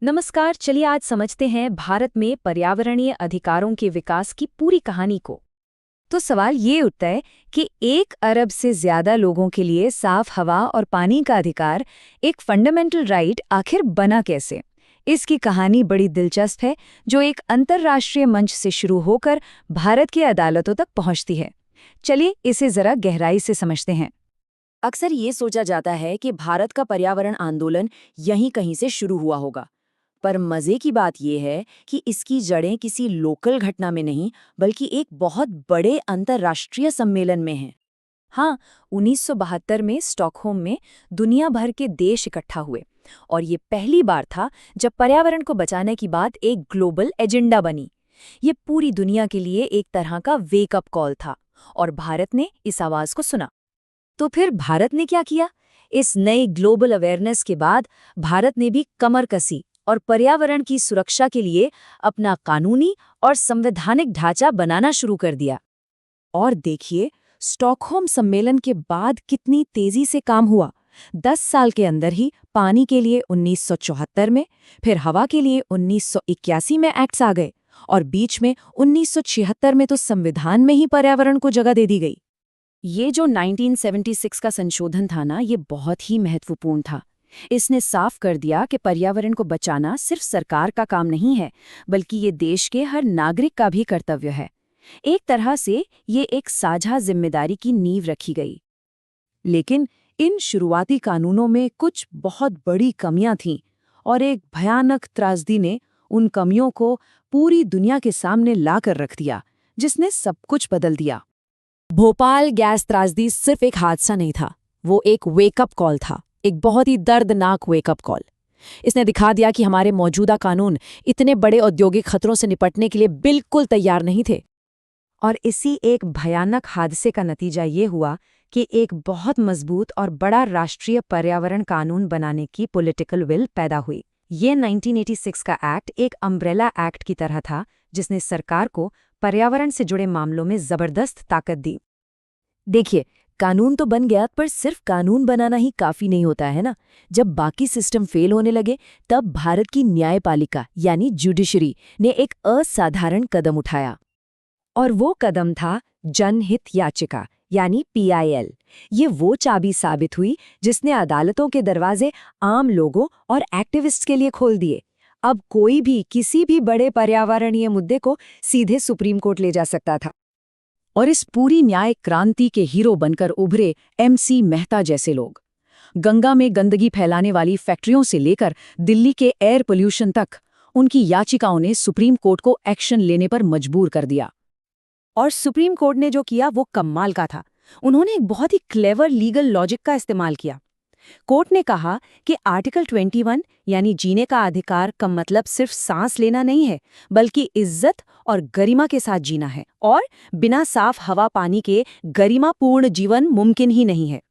नमस्कार। चलिए आज समझते हैं भारत में पर्यावरणीय अधिकारों के विकास की पूरी कहानी को। तो सवाल ये उठता है कि 1 अरब से ज्यादा लोगों के लिए साफ हवा और पानी का अधिकार एक फंडामेंटल राइट आखिर बना कैसे। इसकी कहानी बड़ी दिलचस्प है, जो एक अंतर्राष्ट्रीय मंच से शुरू होकर भारत की अदालतों तक पहुंचती है। चलिए इसे जरा गहराई से समझते हैं। अक्सर ये सोचा जाता है कि भारत का पर्यावरण आंदोलन यहीं कहीं से शुरू हुआ होगा। पर मजे की बात यह है कि इसकी जड़ें किसी लोकल घटना में नहीं, बल्कि एक बहुत बड़े अंतर्राष्ट्रीय सम्मेलन में हैं। हाँ, 1972 में स्टॉकहोम में दुनिया भर के देश इकट्ठा हुए और ये पहली बार था जब पर्यावरण को बचाने की बात एक ग्लोबल एजेंडा बनी। ये पूरी दुनिया के लिए एक तरह का वेकअप कॉल था और भारत ने इस आवाज को सुना। तो फिर भारत ने क्या किया? इस नए ग्लोबल अवेयरनेस के बाद भारत ने भी कमर कसी और पर्यावरण की सुरक्षा के लिए अपना कानूनी और संवैधानिक ढांचा बनाना शुरू कर दिया। और देखिए, स्टॉकहोम सम्मेलन के बाद कितनी तेजी से काम हुआ। 10 साल के अंदर ही पानी के लिए 1974 में, फिर हवा के लिए 1981 में एक्ट्स आ गए और बीच में 1976 में तो संविधान में ही पर्यावरण को जगह दे दी गई। ये जो 1976 का संशोधन था ना, ये बहुत ही महत्वपूर्ण था। इसने साफ कर दिया कि पर्यावरण को बचाना सिर्फ सरकार का काम नहीं है, बल्कि ये देश के हर नागरिक का भी कर्तव्य है। एक तरह से ये एक साझा जिम्मेदारी की नींव रखी गई। लेकिन इन शुरुआती कानूनों में कुछ बहुत बड़ी कमियां थीं और एक भयानक त्रासदी ने उन कमियों को पूरी दुनिया के सामने ला कर रख दिया, जिसने सब कुछ बदल दिया। भोपाल गैस त्रासदी सिर्फ एक हादसा नहीं था, वो एक वेकअप कॉल था, एक बहुत ही दर्दनाक वेकअप कॉल। इसने दिखा दिया कि हमारे मौजूदा कानून इतने बड़े औद्योगिक खतरों से निपटने के लिए बिल्कुल तैयार नहीं थे। और इसी एक भयानक हादसे का नतीजा ये हुआ कि एक बहुत मजबूत और बड़ा राष्ट्रीय पर्यावरण कानून बनाने की पॉलिटिकल विल पैदा हुई। ये 1986 का एक्ट एक अम्ब्रेला एक्ट की तरह था, जिसने सरकार को पर्यावरण से जुड़े मामलों में जबरदस्त ताकत दी। देखिए, कानून तो बन गया, पर सिर्फ कानून बनाना ही काफी नहीं होता है ना। जब बाकी सिस्टम फेल होने लगे, तब भारत की न्यायपालिका यानी जुडिशरी ने एक असाधारण कदम उठाया। और वो कदम था जनहित याचिका यानी PIL। ये वो चाबी साबित हुई जिसने अदालतों के दरवाजे आम लोगों और एक्टिविस्ट्स के लिए खोल दिए। अब कोई भी किसी भी बड़े पर्यावरणीय मुद्दे को सीधे सुप्रीम कोर्ट ले जा सकता था। और इस पूरी न्याय क्रांति के हीरो बनकर उभरे MC मेहता जैसे लोग। गंगा में गंदगी फैलाने वाली फैक्ट्रियों से लेकर दिल्ली के एयर पोल्यूशन तक, उनकी याचिकाओं ने सुप्रीम कोर्ट को एक्शन लेने पर मजबूर कर दिया। और सुप्रीम कोर्ट ने जो किया वो कमाल का था। उन्होंने एक बहुत ही क्लेवर लीगल लॉजिक का इस्तेमाल किया। कोर्ट ने कहा कि आर्टिकल 21 यानी जीने का अधिकार का मतलब सिर्फ सांस लेना नहीं है, बल्कि इज्जत और गरिमा के साथ जीना है, और बिना साफ हवा पानी के गरिमापूर्ण जीवन मुमकिन ही नहीं है।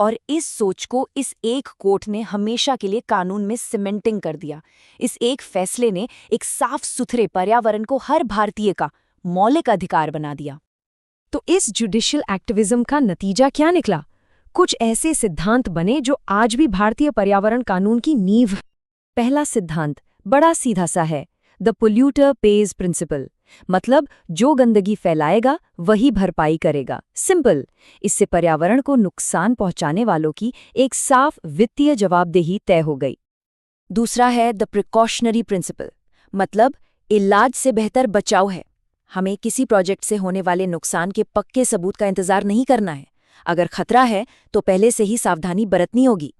और इस सोच को इस एक कोर्ट ने हमेशा के लिए कानून में सीमेंटिंग कर दिया। इस एक फैसले ने एक साफ सुथरे पर्यावरण को हर भारतीय का मौलिक अधिकार बना दिया। तो इस जुडिशियल एक्टिविज्म का नतीजा क्या निकला? कुछ ऐसे सिद्धांत बने जो आज भी भारतीय पर्यावरण कानून की नींव। पहला सिद्धांत बड़ा सीधा सा है, द पोल्यूटर पेज प्रिंसिपल। मतलब जो गंदगी फैलाएगा वही भरपाई करेगा। सिंपल। इससे पर्यावरण को नुकसान पहुंचाने वालों की एक साफ वित्तीय जवाबदेही तय हो गई। दूसरा है द प्रिकॉशनरी प्रिंसिपल। मतलब इलाज से बेहतर बचाव है। हमें किसी प्रोजेक्ट से होने वाले नुकसान के पक्के सबूत का इंतजार नहीं करना है। अगर खतरा है तो पहले से ही सावधानी बरतनी होगी।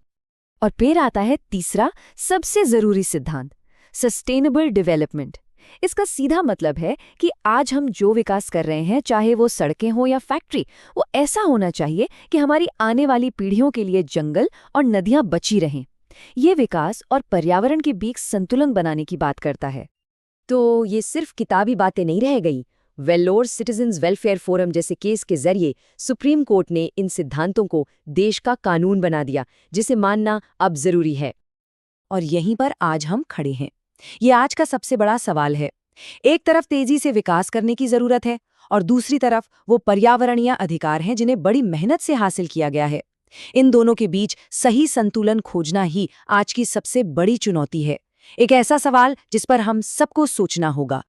और फिर आता है तीसरा सबसे जरूरी सिद्धांत, सस्टेनेबल डेवलपमेंट। इसका सीधा मतलब है कि आज हम जो विकास कर रहे हैं, चाहे वो सड़कें हो या फैक्ट्री, वो ऐसा होना चाहिए कि हमारी आने वाली पीढ़ियों के लिए जंगल और नदियां बची रहें। ये विकास और पर्यावरण के बीच संतुलन बनाने की बात करता है। तो ये सिर्फ किताबी बातें नहीं रह गई। वेल्लोर सिटीजन्स वेलफेयर फोरम जैसे केस के जरिए सुप्रीम कोर्ट ने इन सिद्धांतों को देश का कानून बना दिया, जिसे मानना अब जरूरी है। और यहीं पर आज हम खड़े हैं। ये आज का सबसे बड़ा सवाल है। एक तरफ तेजी से विकास करने की जरूरत है, और दूसरी तरफ वो पर्यावरणीय अधिकार हैं जिन्हें बड़ी मेहनत से हासिल किया गया है। इन दोनों के बीच सही संतुलन खोजना ही आज की सबसे बड़ी चुनौती है। एक ऐसा सवाल जिस पर हम सबको सोचना होगा।